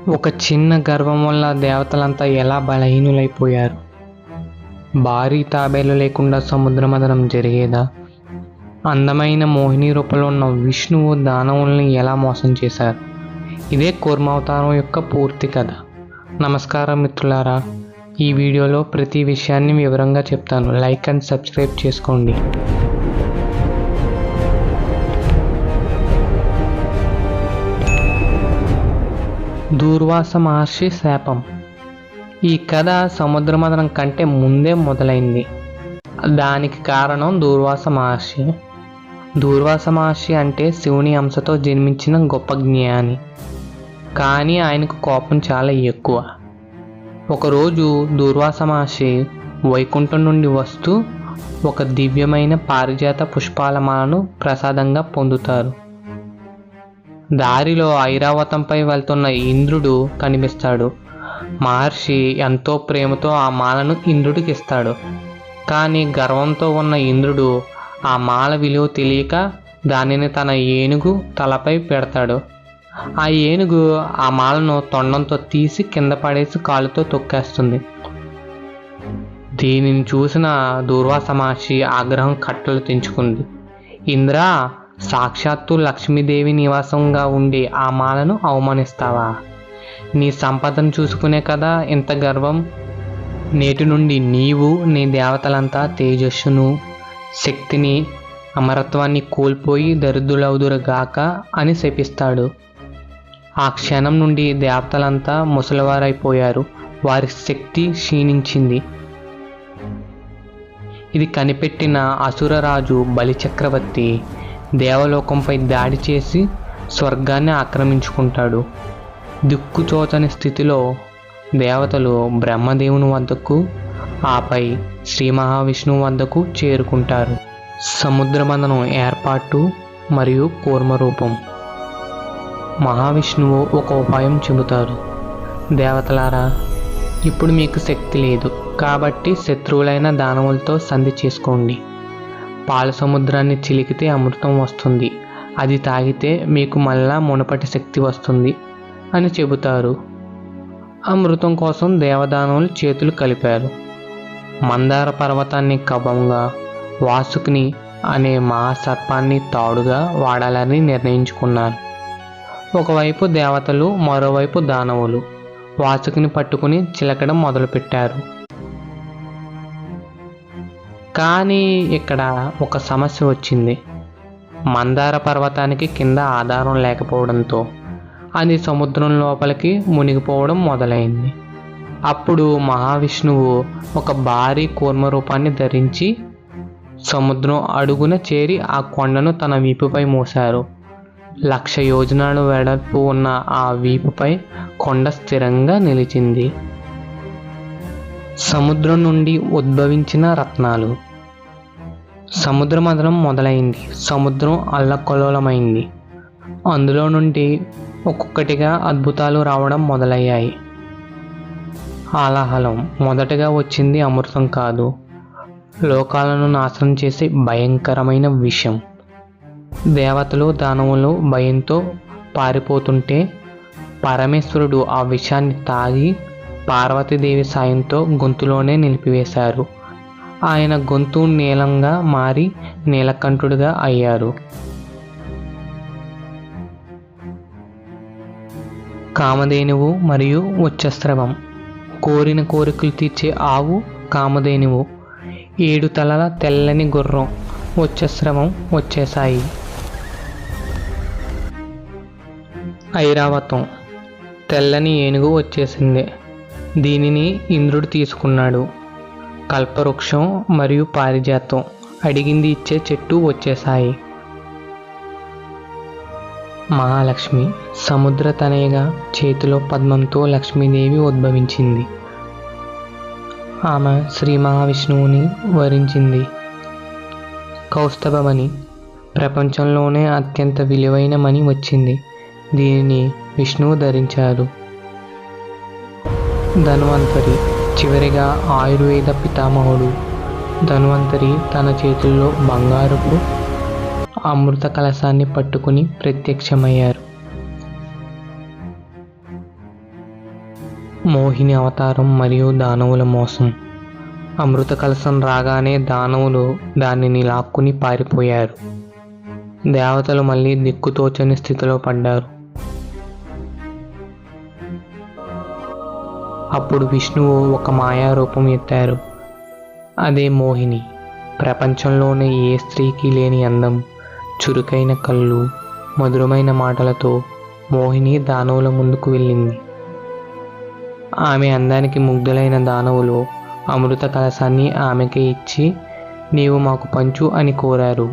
ఒక చిన్న గర్వం వల్ల దేవతలంతా ఎలా బలహీనులైపోయారు. భారీ తాబేలు లేకుండా సముద్రమథనం జరిగేదా? అందమైన మోహిని రూపంలో ఉన్న విష్ణువు దానవుల్ని ఎలా మోసం చేశారు? ఇదే కూర్మావతారం యొక్క పూర్తి కథ. నమస్కారం మిత్రులారా, ఈ వీడియోలో ప్రతి విషయాన్ని వివరంగా చెప్తాను. లైక్ అండ్ సబ్స్క్రైబ్ చేసుకోండి. దూర్వాస మహర్షి శాపం. ఈ కథ సముద్రమథనం కంటే ముందే మొదలైంది. దానికి కారణం దూర్వాస మహర్షి. దూర్వాస మహర్షి అంటే శివుని అంశతో జన్మించిన గొప్ప జ్ఞాని. కానీ ఆయనకు కోపం చాలా ఎక్కువ. ఒకరోజు దూర్వాస మహర్షి వైకుంఠం నుండి వస్తూ ఒక దివ్యమైన పారిజాత పుష్పాల మాలను ప్రసాదంగా పొందుతారు. దారిలో ఐరావతంపై వెళ్తున్న ఇంద్రుడు కనిపిస్తాడు. మహర్షి ఎంతో ప్రేమతో ఆ మాలను ఇంద్రుడికి ఇస్తాడు. కానీ గర్వంతో ఉన్న ఇంద్రుడు ఆ మాల విలువ తెలియక దానిని తన ఏనుగు తలపై పెడతాడు. ఆ ఏనుగు ఆ మాలను తొండంతో తీసి కింద పడేసి కాలుతో తొక్కేస్తుంది. దీనిని చూసిన దూర్వాస మహర్షి ఆగ్రహం కట్టలు తెంచుకుంది. ఇంద్రా, సాక్షాత్తు లక్ష్మీదేవి నివాసంగా ఉండే ఆ మాలను అవమానిస్తావా? నీ సంపదను చూసుకునే కదా ఇంత గర్వం. నేటి నుండి నీవు, నీ దేవతలంతా తేజస్సును, శక్తిని, అమరత్వాన్ని కోల్పోయి దరిద్రులవుదురుగాక అని శపిస్తాడు. ఆ క్షణం నుండి దేవతలంతా ముసలివారైపోయారు. వారి శక్తి క్షీణించింది. ఇది కనిపెట్టిన అసురరాజు బలిచక్రవర్తి దేవలోకంపై దాడి చేసి స్వర్గాన్ని ఆక్రమించుకుంటాడు. దిక్కుచోచని స్థితిలో దేవతలు బ్రహ్మదేవుని వద్దకు, ఆపై శ్రీ మహావిష్ణువు వద్దకు చేరుకుంటారు. సముద్రమథనం ఏర్పాటు మరియు కూర్మరూపం. మహావిష్ణువు ఒక ఉపాయం చెబుతారు. దేవతలారా, ఇప్పుడు మీకు శక్తి లేదు కాబట్టి శత్రువులైన దానవులతో సంధి చేసుకోండి. పాల సముద్రాన్ని చిలికితే అమృతం వస్తుంది. అది తాగితే మీకు మళ్ళా మునుపటి శక్తి వస్తుంది అని చెబుతారు. అమృతం కోసం దేవదానవులు చేతులు కలిపారు. మందార పర్వతాన్ని కబంగా, వాసుకిని అనే మహాసర్పాన్ని తాడుగా వాడాలని నిర్ణయించుకున్నారు. ఒకవైపు దేవతలు, మరోవైపు దానవులు వాసుకిని పట్టుకుని చిలకడం మొదలుపెట్టారు. కానీ ఇక్కడ ఒక సమస్య వచ్చింది. మందార పర్వతానికి కింద ఆధారం లేకపోవడంతో అది సముద్రం లోపలికి మునిగిపోవడం మొదలైంది. అప్పుడు మహావిష్ణువు ఒక భారీ కూర్మ రూపాన్ని ధరించి సముద్రం అడుగున చేరి ఆ కొండను తన వీపుపై మోశారు. 1,00,000 యోజనాలు వెడల్పు ఉన్న ఆ వీపుపై కొండ స్థిరంగా నిలిచింది. సముద్రం నుండి ఉద్భవించిన రత్నాలు. సముద్రమథనం మొదలైంది. సముద్రం అల్లకల్లోలమైంది. అందులో నుండి ఒక్కొక్కటిగా అద్భుతాలు రావడం మొదలయ్యాయి. ఆలాహలం. మొదటగా వచ్చింది అమృతం కాదు, లోకాలను నాశనం చేసే భయంకరమైన విషం. దేవతలు, దానవులు భయంతో పారిపోతుంటే పరమేశ్వరుడు ఆ విషాన్ని తాగి పార్వతీదేవి సాయంతో గొంతులోనే నిలిపివేశారు. ఆయన గొంతు నీలంగా మారి నీలకంఠుడిగా అయ్యారు. కామధేనువు మరియు ఉచ్చస్రవం. కోరిన కోరికలు తీర్చే ఆవు కామధేనువు. 7 తలల తెల్లని గుర్రం ఉచ్చస్రవం వచ్చేశాయి. ఐరావతం. తెల్లని ఏనుగు వచ్చేసింది. దీనిని ఇంద్రుడు తీసుకున్నాడు. కల్పవృక్షం మరియు పారిజాతం, అడిగింది ఇచ్చే చెట్టు వచ్చేశాయి. మహాలక్ష్మి. సముద్ర తనయగా చేతిలో పద్మంతో లక్ష్మీదేవి ఉద్భవించింది. ఆమె శ్రీ మహావిష్ణువుని వరించింది. కౌస్తభమణి. ప్రపంచంలోనే అత్యంత విలువైన మణి వచ్చింది. దీనిని విష్ణువు ధరించారు. ధన్వంతరి. చివరిగా ఆయుర్వేద పితామహుడు ధన్వంతరి తన చేతుల్లో బంగారపు అమృత కలశాన్ని పట్టుకుని ప్రత్యక్షమయ్యారు. మోహిని అవతారం మరియు దానవుల మోసం. అమృత కలశం రాగానే దానవులు దానిని లాక్కుని పారిపోయారు. దేవతలు మళ్ళీ దిక్కుతోచని స్థితిలో పడ్డారు. అప్పుడు విష్ణువు ఒక మాయా రూపం ఎత్తారు. అదే మోహిని. ప్రపంచంలోనే ఏ స్త్రీకి లేని అందం, చురుకైన కళ్ళు, మధురమైన మాటలతో మోహిని దానవుల ముందుకు వెళ్ళింది. ఆమె అందానికి ముగ్ధులైన దానవులు అమృత కలశాన్ని ఆమెకే ఇచ్చి, నీవు మాకు పంచు అని కోరారు.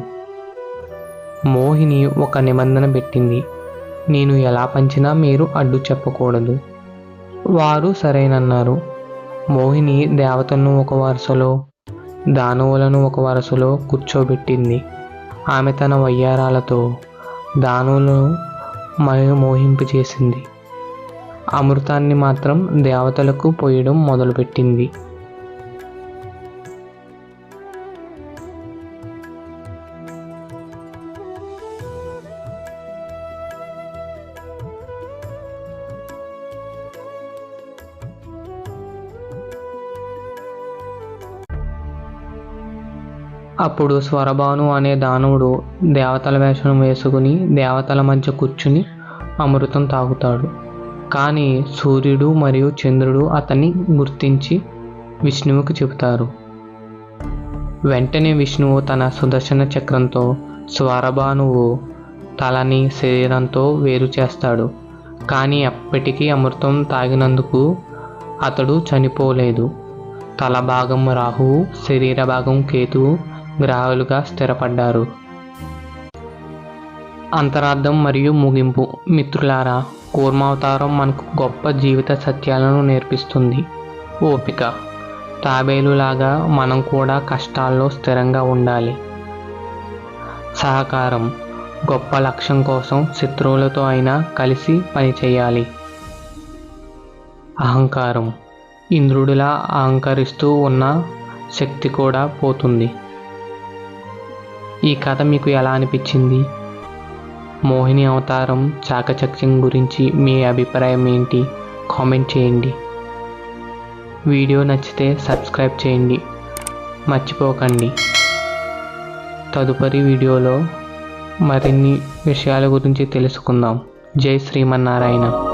మోహిని ఒక నిబంధన పెట్టింది, నేను ఎలా పంచినా మీరు అడ్డు చెప్పకూడదు. వారు సరేనన్నారు. మోహిని దేవతలను ఒక వరుసలో, దానవులను ఒక వరుసలో కూర్చోబెట్టింది. ఆమె తన వయ్యారాలతో దానవులను మోహింపు చేసింది. అమృతాన్ని మాత్రం దేవతలకు పోయడం మొదలుపెట్టింది. అప్పుడు స్వరభాను అనే దానవుడు దేవతల వేషం వేసుకుని దేవతల మధ్య కూర్చుని అమృతం తాగుతాడు. కానీ సూర్యుడు మరియు చంద్రుడు అతన్ని గుర్తించి విష్ణువుకి చెబుతారు. వెంటనే విష్ణువు తన సుదర్శన చక్రంతో స్వరభానువు తలని శరీరంతో వేరు చేస్తాడు. కానీ అప్పటికీ అమృతం తాగినందుకు అతడు చనిపోలేదు. తల భాగం రాహువు, శరీర భాగం కేతువు గ్రహాలుగా స్థిరపడ్డారు. అంతరార్థం మరియు ముగింపు. మిత్రులారా, కూర్మావతారం మనకు గొప్ప జీవిత సత్యాలను నేర్పిస్తుంది. ఓపిక. తాబేలులాగా మనం కూడా కష్టాల్లో స్థిరంగా ఉండాలి. సహకారం. గొప్ప లక్ష్యం కోసం శత్రువులతో అయినా కలిసి పనిచేయాలి. అహంకారం. ఇంద్రుడిలా అహంకరిస్తూ ఉన్న శక్తి కూడా పోతుంది. ఈ కథ మీకు ఎలా అనిపించింది? మోహిని అవతారం చాకచక్యం గురించి మీ అభిప్రాయం ఏంటి? కామెంట్ చేయండి. వీడియో నచ్చితే సబ్స్క్రైబ్ చేయండి, మర్చిపోకండి. తదుపరి వీడియోలో మరిన్ని విషయాల గురించి తెలుసుకుందాం. జై శ్రీమన్నారాయణ.